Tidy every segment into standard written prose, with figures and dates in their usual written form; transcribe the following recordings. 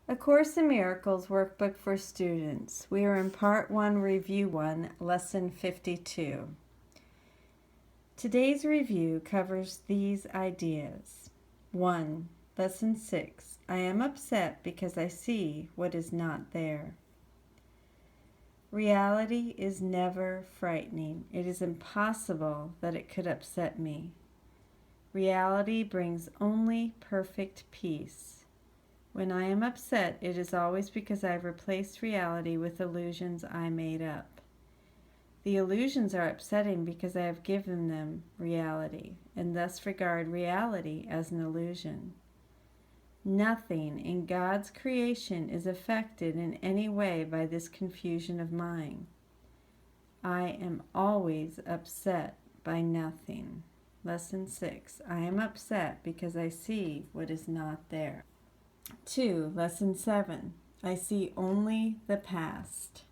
A Course in Miracles Workbook for Students. We are in Part 1, Review 1, Lesson 52. Today's review covers these ideas. 1. Lesson 6. I am upset because I see what is not there. Reality is never frightening. It is impossible that it could upset me. Reality brings only perfect peace. When I am upset, it is always because I have replaced reality with illusions I made up. The illusions are upsetting because I have given them reality, and thus regard reality as an illusion. Nothing in God's creation is affected in any way by this confusion of mine. I am always upset by nothing. Lesson 6. I am upset because I see what is not there. 2. Lesson 7. I see only the past.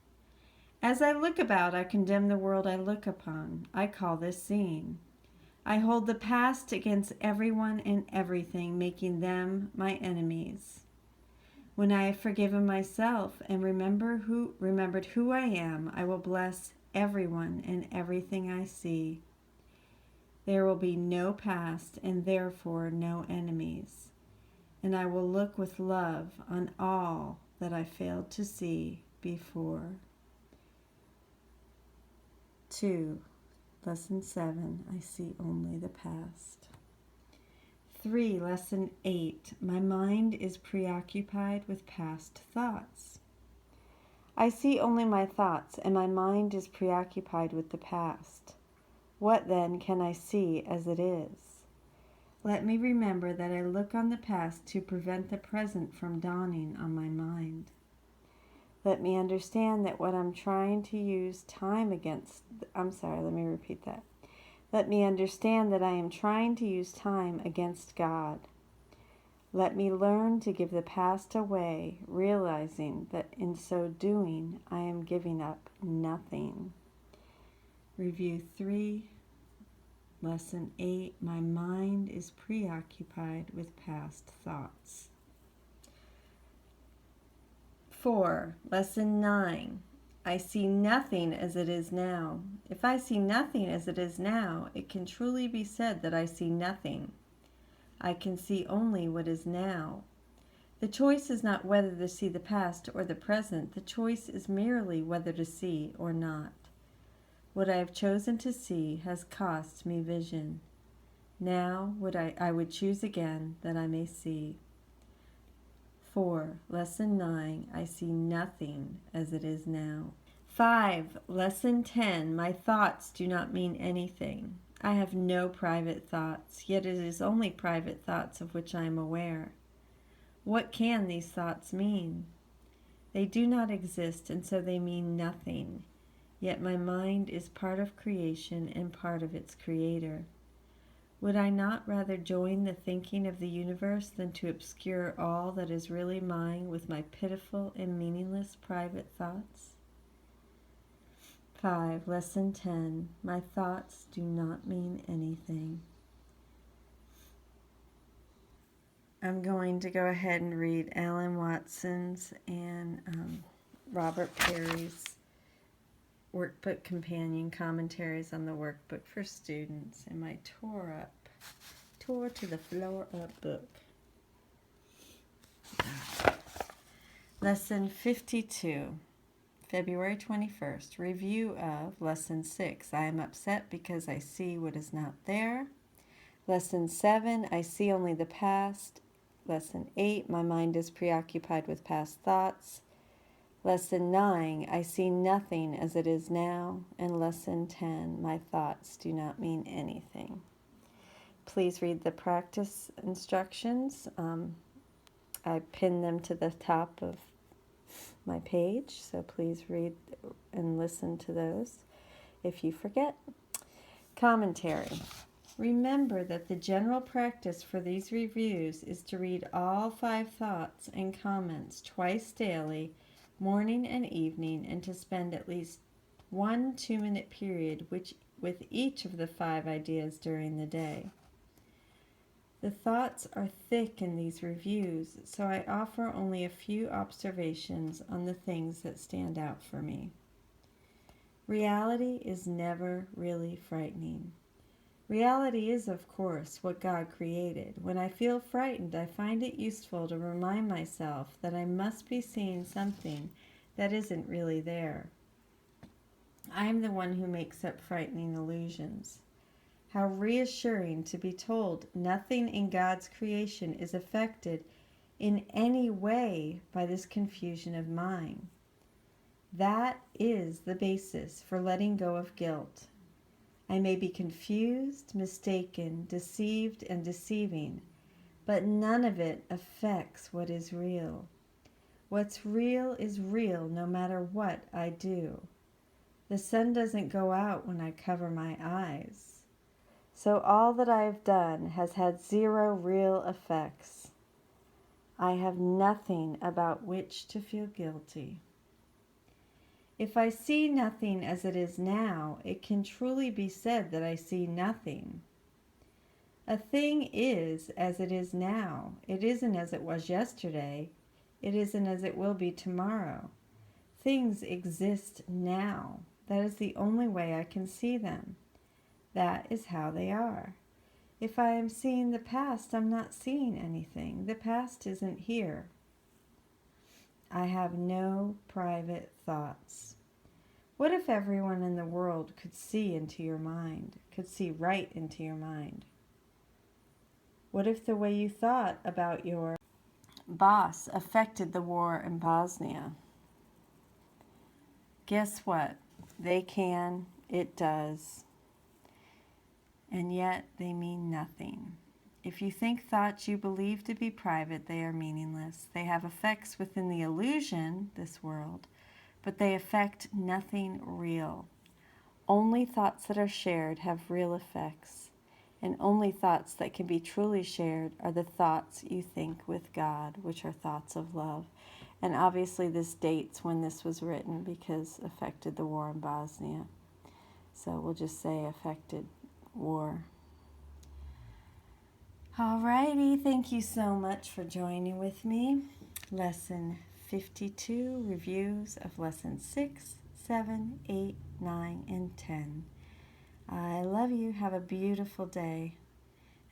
As I look about, I condemn the world I look upon. I call this seeing. I hold the past against everyone and everything, making them my enemies. When I have forgiven myself and remembered who I am, I will bless everyone and everything I see. There will be no past and therefore no enemies. And I will look with love on all that I failed to see before. 2. Lesson 7. I see only the past. 3. Lesson 8. My mind is preoccupied with past thoughts. I see only my thoughts, and my mind is preoccupied with the past. What then can I see as it is? Let me remember that I look on the past to prevent the present from dawning on my mind. Let me understand that what I'm trying to use time against... Let me understand that I am trying to use time against God. Let me learn to give the past away, realizing that in so doing, I am giving up nothing. Review 3. Lesson 8, my mind is preoccupied with past thoughts. 4. Lesson 9, I see nothing as it is now. If I see nothing as it is now, it can truly be said that I see nothing. I can see only what is now. The choice is not whether to see the past or the present. The choice is merely whether to see or not. What I have chosen to see has cost me vision. Now I would choose again that I may see. 4. Lesson 9. I see nothing as it is now. 5. Lesson 10. My thoughts do not mean anything. I have no private thoughts, yet it is only private thoughts of which I am aware. What can these thoughts mean? They do not exist, and so they mean nothing. Yet my mind is part of creation and part of its creator. Would I not rather join the thinking of the universe than to obscure all that is really mine with my pitiful and meaningless private thoughts? 5. Lesson 10. My thoughts do not mean anything. I'm going to go ahead and read Alan Watson's and Robert Perry's Workbook Companion Commentaries on the Workbook for Students in my Tour to the Floor Up book. Lesson 52, February 21st. Review of Lesson 6. I am upset because I see what is not there. Lesson 7. I see only the past. Lesson 8. My mind is preoccupied with past thoughts. Lesson 9, I see nothing as it is now. And Lesson 10, my thoughts do not mean anything. Please read the practice instructions. I pinned them to the top of my page, so please read and listen to those if you forget. Commentary. Remember that the general practice for these reviews is to read all 5 thoughts and comments twice daily, morning and evening, and to spend at least 1 2-minute period with each of the 5 ideas during the day. The thoughts are thick in these reviews, so I offer only a few observations on the things that stand out for me. Reality is never really frightening. Reality is, of course, what God created. When I feel frightened, I find it useful to remind myself that I must be seeing something that isn't really there. I am the one who makes up frightening illusions. How reassuring to be told nothing in God's creation is affected in any way by this confusion of mine. That is the basis for letting go of guilt. I may be confused, mistaken, deceived, and deceiving, but none of it affects what is real. What's real is real no matter what I do. The sun doesn't go out when I cover my eyes. So all that I have done has had zero real effects. I have nothing about which to feel guilty. If I see nothing as it is now, it can truly be said that I see nothing. A thing is as it is now. It isn't as it was yesterday. It isn't as it will be tomorrow. Things exist now. That is the only way I can see them. That is how they are. If I am seeing the past, I'm not seeing anything. The past isn't here. I have no private thoughts. What if everyone in the world could see into your mind, could see right into your mind? What if the way you thought about your boss affected the war in Bosnia? Guess what? They can, it does. And yet they mean nothing. If you think thoughts you believe to be private, they are meaningless. They have effects within the illusion, this world, but they affect nothing real. Only thoughts that are shared have real effects, and only thoughts that can be truly shared are the thoughts you think with God, which are thoughts of love. And obviously this dates when this was written because affected the war in Bosnia. So we'll just say affected war. Alrighty, thank you so much for joining with me. Lesson 52, reviews of Lesson 6, 7, 8, 9, and 10. I love you. Have a beautiful day.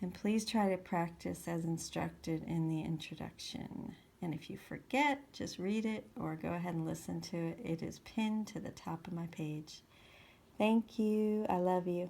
And please try to practice as instructed in the introduction. And if you forget, just read it or go ahead and listen to it. It is pinned to the top of my page. Thank you. I love you.